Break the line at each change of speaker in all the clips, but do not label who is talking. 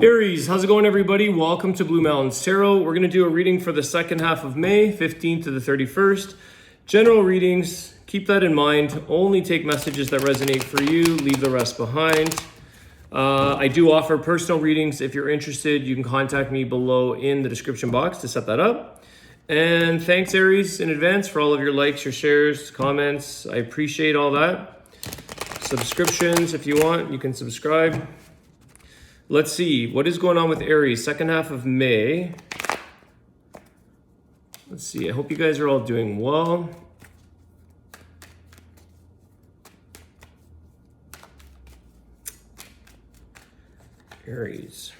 Aries, how's it going, everybody? Welcome to Blue Mountains Tarot. We're going to do a reading for the second half of May, 15th to the 31st. General readings, keep that in mind. Only take messages that resonate for you. Leave the rest behind. I do offer personal readings. If you're interested, you can contact me below in the description box to set that up. And thanks, Aries, in advance for all of your likes, your shares, comments. I appreciate all that. Subscriptions, if you want, you can subscribe. Let's see, what is going on with Aries, second half of May. Let's see, I hope you guys are all doing well. Aries.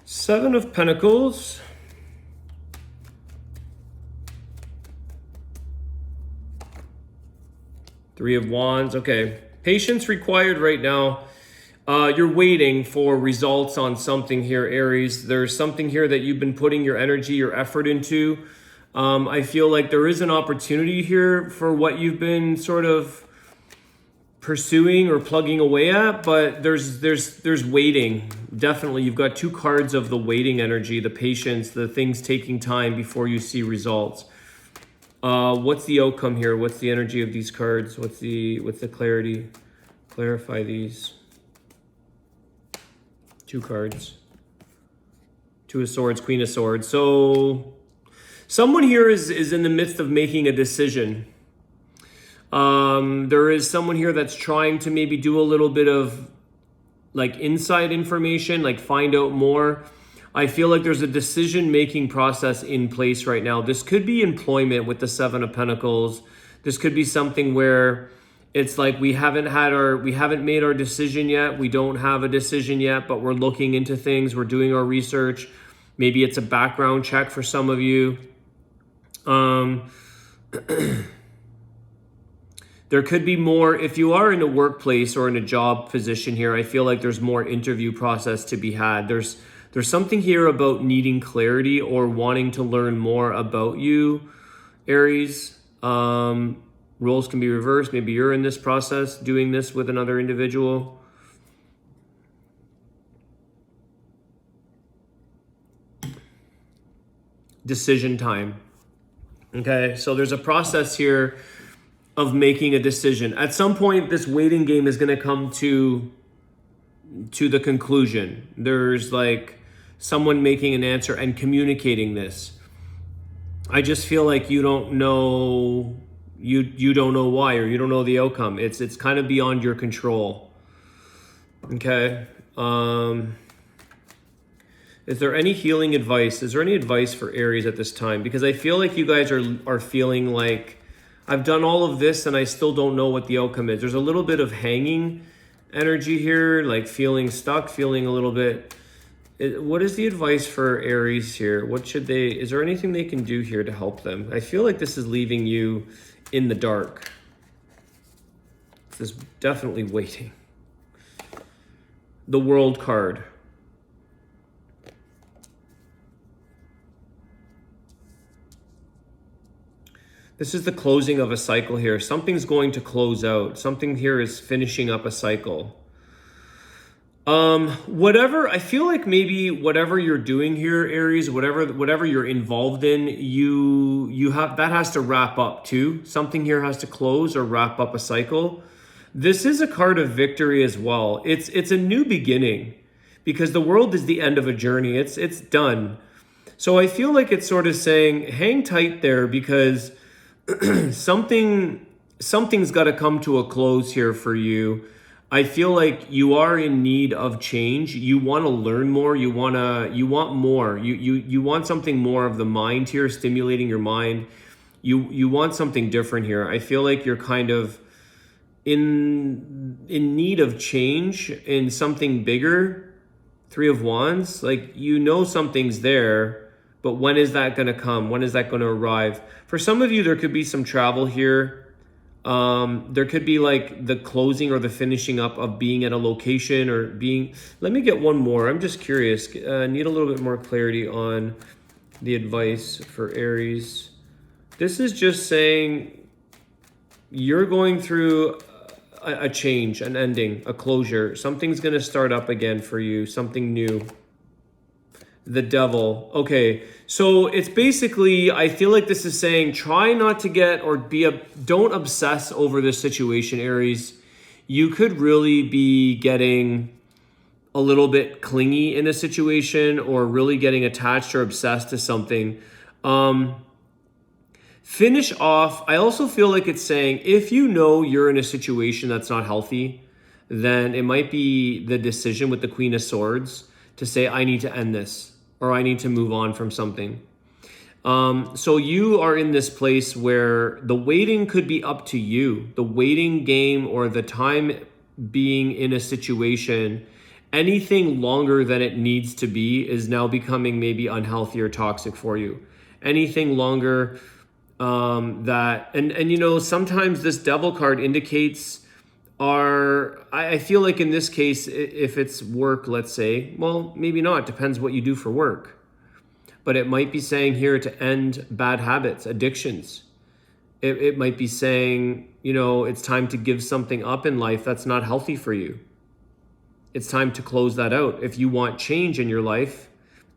Seven of Pentacles. Three of Wands. Okay. Patience required right now. You're waiting for results on something here, Aries. There's something here that you've been putting your energy, your effort into. I feel like there is an opportunity here for what you've been sort of pursuing or plugging away at, but there's waiting. Definitely, you've got two cards of the waiting energy, the patience, the things taking time before you see results. What's the outcome here? What's the energy of these cards? What's the clarity? Clarify these. Two cards. Two of Swords, Queen of Swords. So someone here is in the midst of making a decision. There is someone here that's trying to maybe do a little bit of like inside information, like find out more. I feel like there's a decision-making process in place right now. This could be employment with the Seven of Pentacles. This could be something where it's like we haven't made our decision yet. We don't have a decision yet, but we're looking into things. We're doing our research. Maybe it's a background check for some of you. There could be more. If you are in a workplace or in a job position here, I feel like there's more interview process to be had. There's something here about needing clarity or wanting to learn more about you, Aries. Roles can be reversed. Maybe you're in this process, doing this with another individual. Decision time. Okay, so there's a process here of making a decision. At some point, this waiting game is going to come to the conclusion. There's like someone making an answer and communicating this. I just feel like you don't know, you don't know why, or you don't know the outcome. It's kind of beyond your control. Okay. Is there any healing advice? Is there any advice for Aries at this time? Because I feel like you guys are feeling like I've done all of this and I still don't know what the outcome is. There's a little bit of hanging energy here, like feeling stuck, feeling a little bit. What is the advice for Aries here? Is there anything they can do here to help them? I feel like this is leaving you in the dark. This is definitely waiting. The World card. This is the closing of a cycle here. Something's going to close out. Something here is finishing up a cycle. I feel like maybe whatever you're doing here, Aries, whatever you're involved in, that has to wrap up too. Something here has to close or wrap up a cycle. This is a card of victory as well. It's a new beginning because the world is the end of a journey. It's done. So I feel like it's sort of saying, hang tight there because something's got to come to a close here for you. I feel like you are in need of change. You want to learn more. You want more. You want something more of the mind here, stimulating your mind. You want something different here. I feel like you're kind of in need of change in something bigger. Three of Wands, like something's there, but when is that going to come? When is that going to arrive? For some of you, there could be some travel here. There could be like the closing or the finishing up of being at a location or being, let me get one more. I'm just curious, need a little bit more clarity on the advice for Aries. This is just saying you're going through a change, an ending, a closure. Something's going to start up again for you, something new. The Devil. Okay, so it's basically, I feel like this is saying, try not to get or don't obsess over this situation, Aries. You could really be getting a little bit clingy in a situation, or really getting attached or obsessed to something. Finish off. I also feel like it's saying, if you know you're in a situation that's not healthy, then it might be the decision with the Queen of Swords to say, I need to end this, or I need to move on from something. So you are in this place where the waiting could be up to you. The waiting game, or the time being in a situation, anything longer than it needs to be is now becoming maybe unhealthy or toxic for you. Anything longer that, and you know, sometimes this Devil card indicates I feel like in this case, if it's work, let's say, well, maybe not, depends what you do for work. But it might be saying here to end bad habits, addictions. It might be saying, you know, it's time to give something up in life that's not healthy for you. It's time to close that out. If you want change in your life,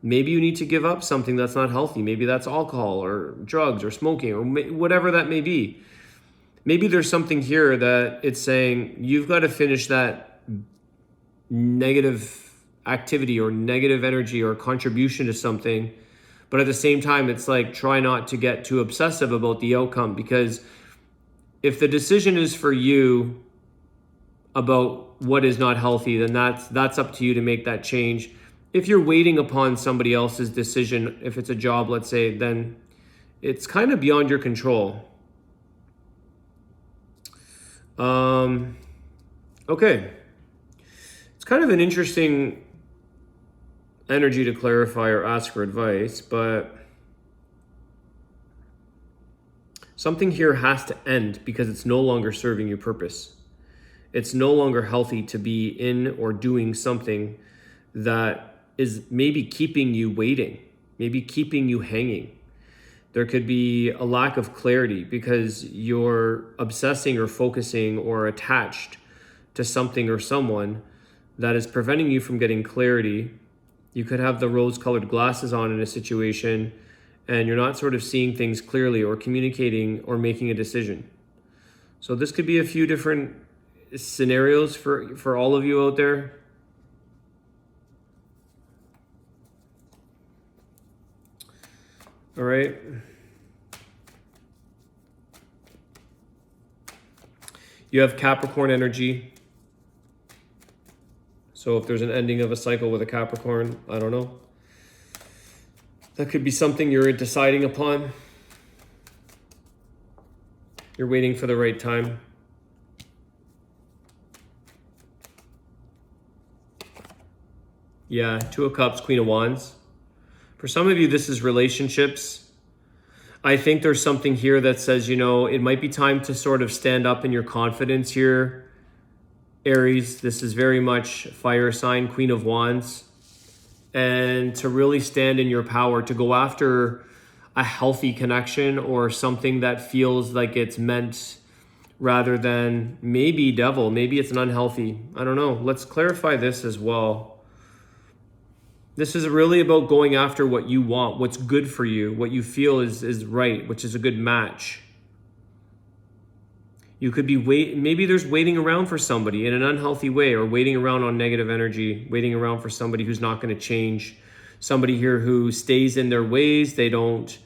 maybe you need to give up something that's not healthy. Maybe that's alcohol or drugs or smoking or whatever that may be. Maybe there's something here that it's saying you've got to finish that negative activity or negative energy or contribution to something. But at the same time, it's like, try not to get too obsessive about the outcome, because if the decision is for you about what is not healthy, then that's up to you to make that change. If you're waiting upon somebody else's decision, if it's a job, let's say, then it's kind of beyond your control. Okay. It's kind of an interesting energy to clarify or ask for advice, but something here has to end because it's no longer serving your purpose. It's no longer healthy to be in or doing something that is maybe keeping you waiting, maybe keeping you hanging. There could be a lack of clarity because you're obsessing or focusing or attached to something or someone that is preventing you from getting clarity. You could have the rose-colored glasses on in a situation and you're not sort of seeing things clearly or communicating or making a decision. So this could be a few different scenarios for all of you out there. All right. You have Capricorn energy. So if there's an ending of a cycle with a Capricorn, I don't know. That could be something you're deciding upon. You're waiting for the right time. Yeah, Two of Cups, Queen of Wands. For some of you, this is relationships. I think there's something here that says, you know, it might be time to sort of stand up in your confidence here, Aries. This is very much fire sign, Queen of Wands. And to really stand in your power, to go after a healthy connection or something that feels like it's meant, rather than maybe Devil, maybe it's an unhealthy. I don't know. Let's clarify this as well. This is really about going after what you want, what's good for you, what you feel is right, which is a good match. You could be maybe there's waiting around for somebody in an unhealthy way, or waiting around on negative energy, waiting around for somebody who's not going to change. Somebody here who stays in their ways. They don't,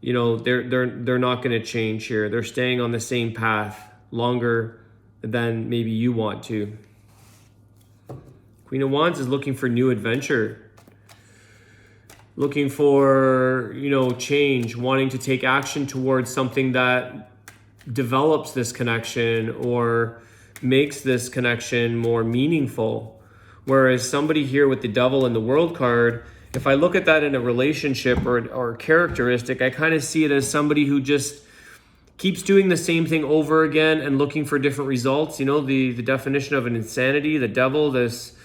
you know, they're not going to change here. They're staying on the same path longer than maybe you want to. Queen of Wands is looking for new adventure. Looking for, you know, change, wanting to take action towards something that develops this connection or makes this connection more meaningful. Whereas somebody here with the Devil and the World card, if I look at that in a relationship or characteristic, I kind of see it as somebody who just keeps doing the same thing over again and looking for different results. You know, the definition of an insanity, the Devil, this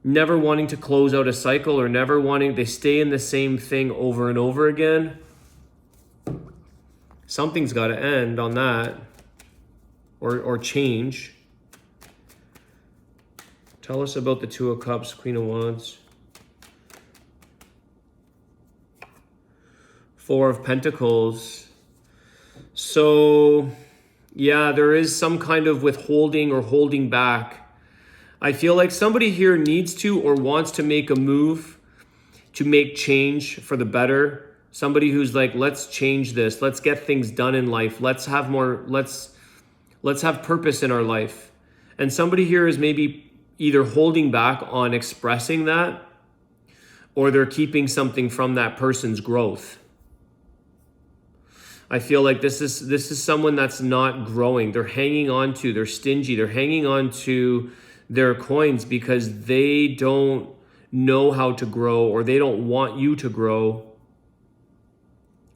never wanting to close out a cycle or never wanting, they stay in the same thing over and over again. Something's got to end on that. or change. Tell us about the Two of Cups, Queen of Wands. Four of Pentacles. So, yeah, there is some kind of withholding or holding back. I feel like somebody here needs to or wants to make a move to make change for the better. Somebody who's like, let's change this. Let's get things done in life. Let's have more, let's have purpose in our life. And somebody here is maybe either holding back on expressing that, or they're keeping something from that person's growth. I feel like this is someone that's not growing. They're hanging on to, they're stingy. They're hanging on to their coins because they don't know how to grow, or they don't want you to grow.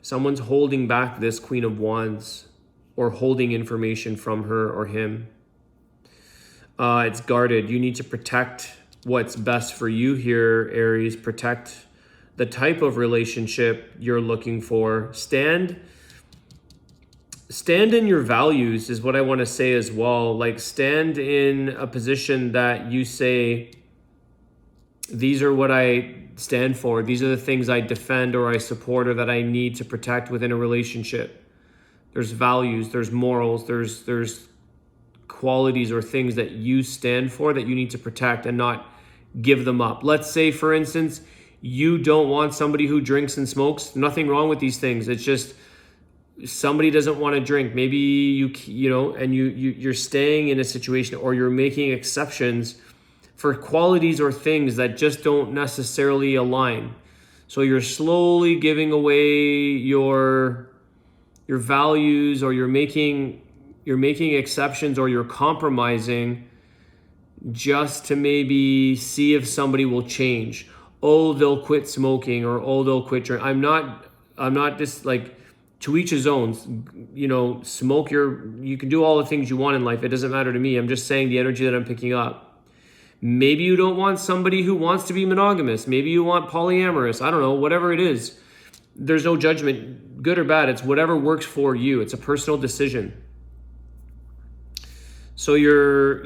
Someone's holding back this Queen of Wands, or holding information from her or him. It's guarded. You need to protect what's best for you here, Aries. Protect the type of relationship you're looking for. Stand in your values is what I want to say as well. Like, stand in a position that you say, these are what I stand for. These are the things I defend or I support or that I need to protect within a relationship. There's values, there's morals, there's qualities or things that you stand for that you need to protect and not give them up. Let's say, for instance, you don't want somebody who drinks and smokes. Nothing wrong with these things. It's just somebody doesn't want to drink. Maybe you're staying in a situation, or you're making exceptions for qualities or things that just don't necessarily align. So you're slowly giving away your values, or you're making exceptions, or you're compromising just to maybe see if somebody will change. Oh, they'll quit smoking, or oh, they'll quit drinking. I'm not just like, to each his own. Smoke you can do all the things you want in life. It doesn't matter to me. I'm just saying the energy that I'm picking up. Maybe you don't want somebody who wants to be monogamous. Maybe you want polyamorous. I don't know, whatever it is. There's no judgment, good or bad. It's whatever works for you. It's a personal decision. So you're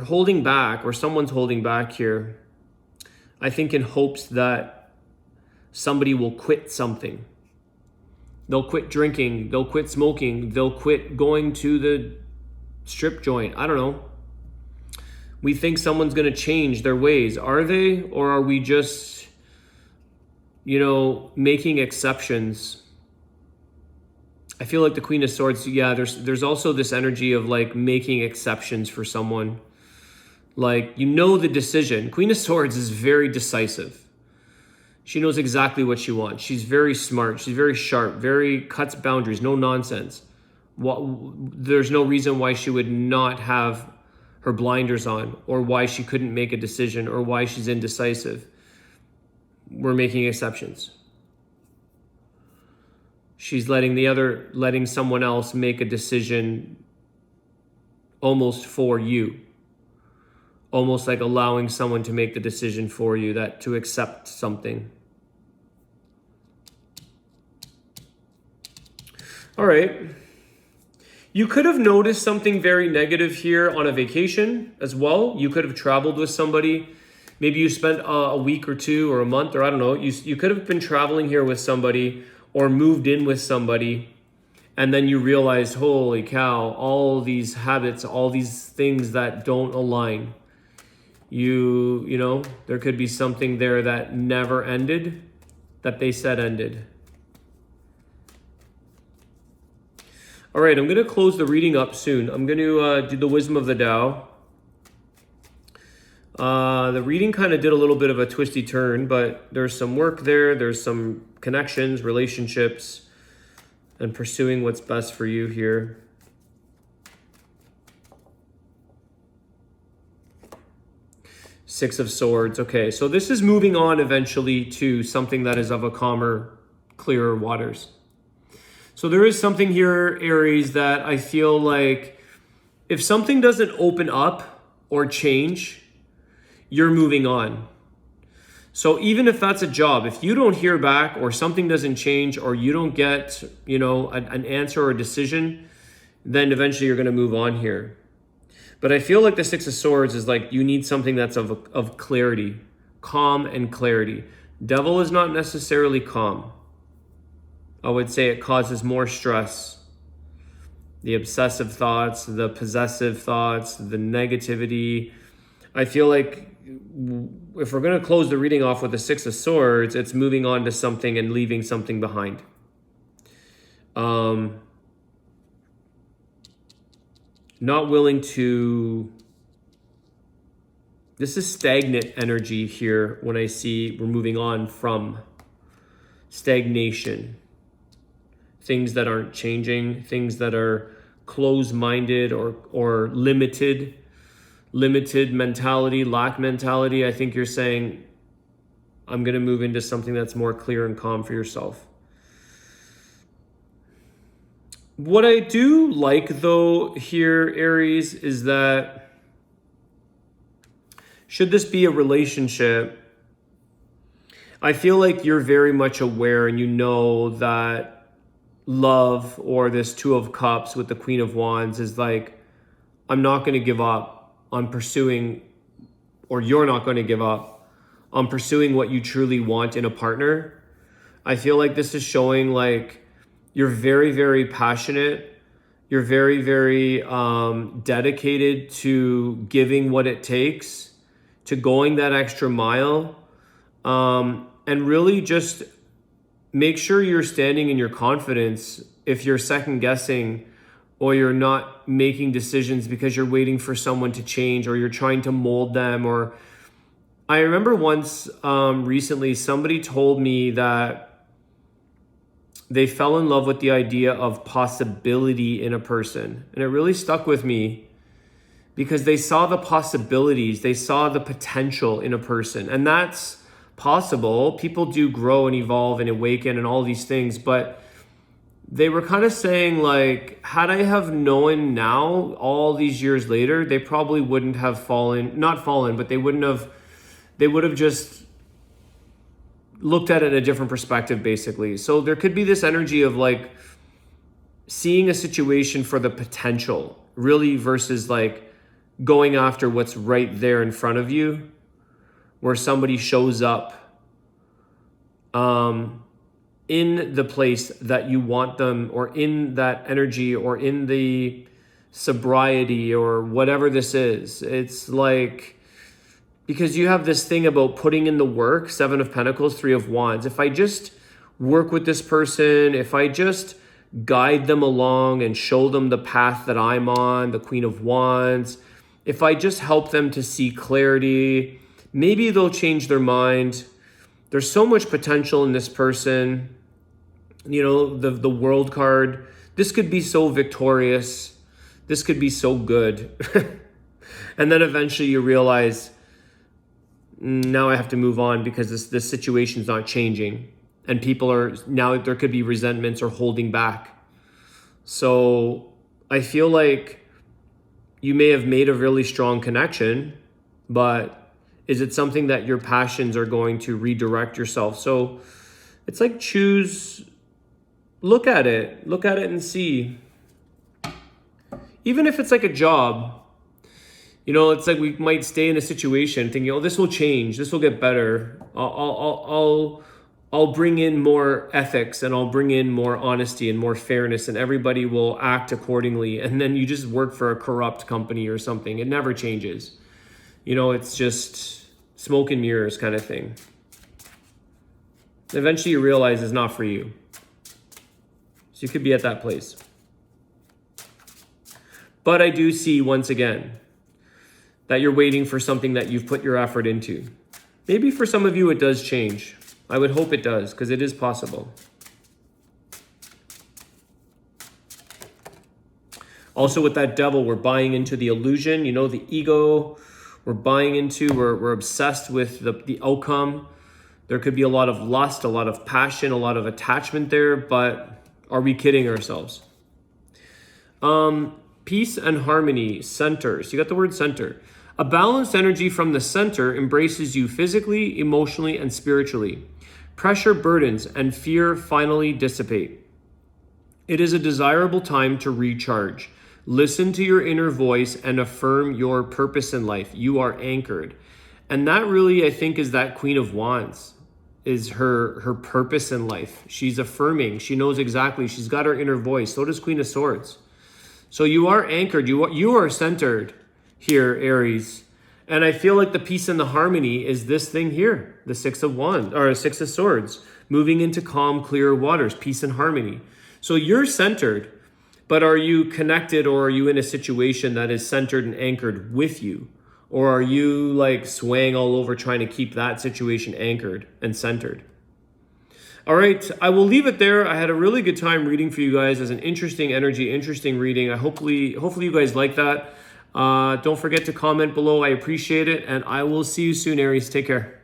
holding back, or someone's holding back here, I think, in hopes that somebody will quit something. They'll quit drinking, they'll quit smoking, they'll quit going to the strip joint. I don't know. We think someone's going to change their ways. Are they? Or are we just, making exceptions? I feel like the Queen of Swords, yeah, there's also this energy of like making exceptions for someone. Like, the decision. Queen of Swords is very decisive. She knows exactly what she wants. She's very smart. She's very sharp, very cuts boundaries, no nonsense. There's no reason why she would not have her blinders on, or why she couldn't make a decision, or why she's indecisive. We're making exceptions. She's letting someone else make a decision almost for you. Almost like allowing someone to make the decision for you, to accept something. All right. You could have noticed something very negative here on a vacation as well. You could have traveled with somebody. Maybe you spent a week or two or a month, or I don't know. You could have been traveling here with somebody, or moved in with somebody, and then you realized, holy cow, all these habits, all these things that don't align. There could be something there that never ended, that they said ended. All right, I'm going to close the reading up soon. I'm going to do the Wisdom of the Tao. The reading kind of did a little bit of a twisty turn, but there's some work there. There's some connections, relationships, and pursuing what's best for you here. Six of Swords. Okay, so this is moving on eventually to something that is of a calmer, clearer waters. So there is something here, Aries, that I feel like if something doesn't open up or change, you're moving on. So even if that's a job, if you don't hear back or something doesn't change or you don't get, an answer or a decision, then eventually you're going to move on here. But I feel like the Six of Swords is like you need something that's of clarity, calm and clarity. Devil is not necessarily calm. I would say it causes more stress. The obsessive thoughts, the possessive thoughts, the negativity. I feel like if we're going to close the reading off with the Six of Swords, it's moving on to something and leaving something behind. Not willing to... This is stagnant energy here when I see we're moving on from stagnation. Things that aren't changing, things that are closed-minded or limited mentality, lack mentality. I think you're saying, I'm going to move into something that's more clear and calm for yourself. What I do like, though, here, Aries, is that should this be a relationship, I feel like you're very much aware and you know that love, or this Two of Cups with the Queen of Wands, is like, I'm not going to give up on pursuing, or you're not going to give up on pursuing what you truly want in a partner. I feel like this is showing like you're very, very passionate. You're very, very dedicated to giving what it takes, to going that extra mile, and really just make sure you're standing in your confidence if you're second guessing or you're not making decisions because you're waiting for someone to change or you're trying to mold them. Or I remember once recently somebody told me that they fell in love with the idea of possibility in a person. And it really stuck with me because they saw the possibilities, they saw the potential in a person. And that's possible. People do grow and evolve and awaken and all these things, but they were kind of saying like, had I have known now, all these years later, they probably wouldn't have not fallen, but they would have just looked at it in a different perspective, basically. So there could be this energy of like seeing a situation for the potential, really, versus like going after what's right there in front of you, where somebody shows up in the place that you want them, or in that energy, or in the sobriety, or whatever this is. It's like, because you have this thing about putting in the work, Seven of Pentacles, Three of Wands. If I just work with this person, if I just guide them along and show them the path that I'm on, the Queen of Wands, if I just help them to see clarity, maybe they'll change their mind. There's so much potential in this person. The World card, this could be so victorious. This could be so good. And then eventually you realize, now I have to move on because this situation's not changing. And now there could be resentments or holding back. So I feel like you may have made a really strong connection, but is it something that your passions are going to redirect yourself? So it's like look at it and see. Even if it's like a job, it's like we might stay in a situation thinking, oh, this will change, this will get better. I'll bring in more ethics and I'll bring in more honesty and more fairness and everybody will act accordingly. And then you just work for a corrupt company or something. It never changes. It's just smoke and mirrors kind of thing. Eventually you realize it's not for you. So you could be at that place. But I do see, once again, that you're waiting for something that you've put your effort into. Maybe for some of you it does change. I would hope it does, because it is possible. Also with that Devil, we're buying into the illusion, the ego. We're buying into, we're obsessed with the outcome. There could be a lot of lust, a lot of passion, a lot of attachment there, but are we kidding ourselves? Peace and harmony, center. So you got the word center. A balanced energy from the center embraces you physically, emotionally, and spiritually. Pressure burdens and fear finally dissipate. It is a desirable time to recharge. Listen to your inner voice and affirm your purpose in life. You are anchored. And that really, I think, is that Queen of Wands, is her purpose in life. She's affirming. She knows exactly. She's got her inner voice. So does Queen of Swords. So you are anchored. You are centered here, Aries. And I feel like the peace and the harmony is this thing here, the Six of Wands, or Six of Swords, moving into calm, clear waters, peace and harmony. So you're centered, but are you connected, or are you in a situation that is centered and anchored with you? Or are you like swaying all over trying to keep that situation anchored and centered? All right, I will leave it there. I had a really good time reading for you guys as an interesting energy, interesting reading. Hopefully you guys like that. Don't forget to comment below. I appreciate it. And I will see you soon, Aries. Take care.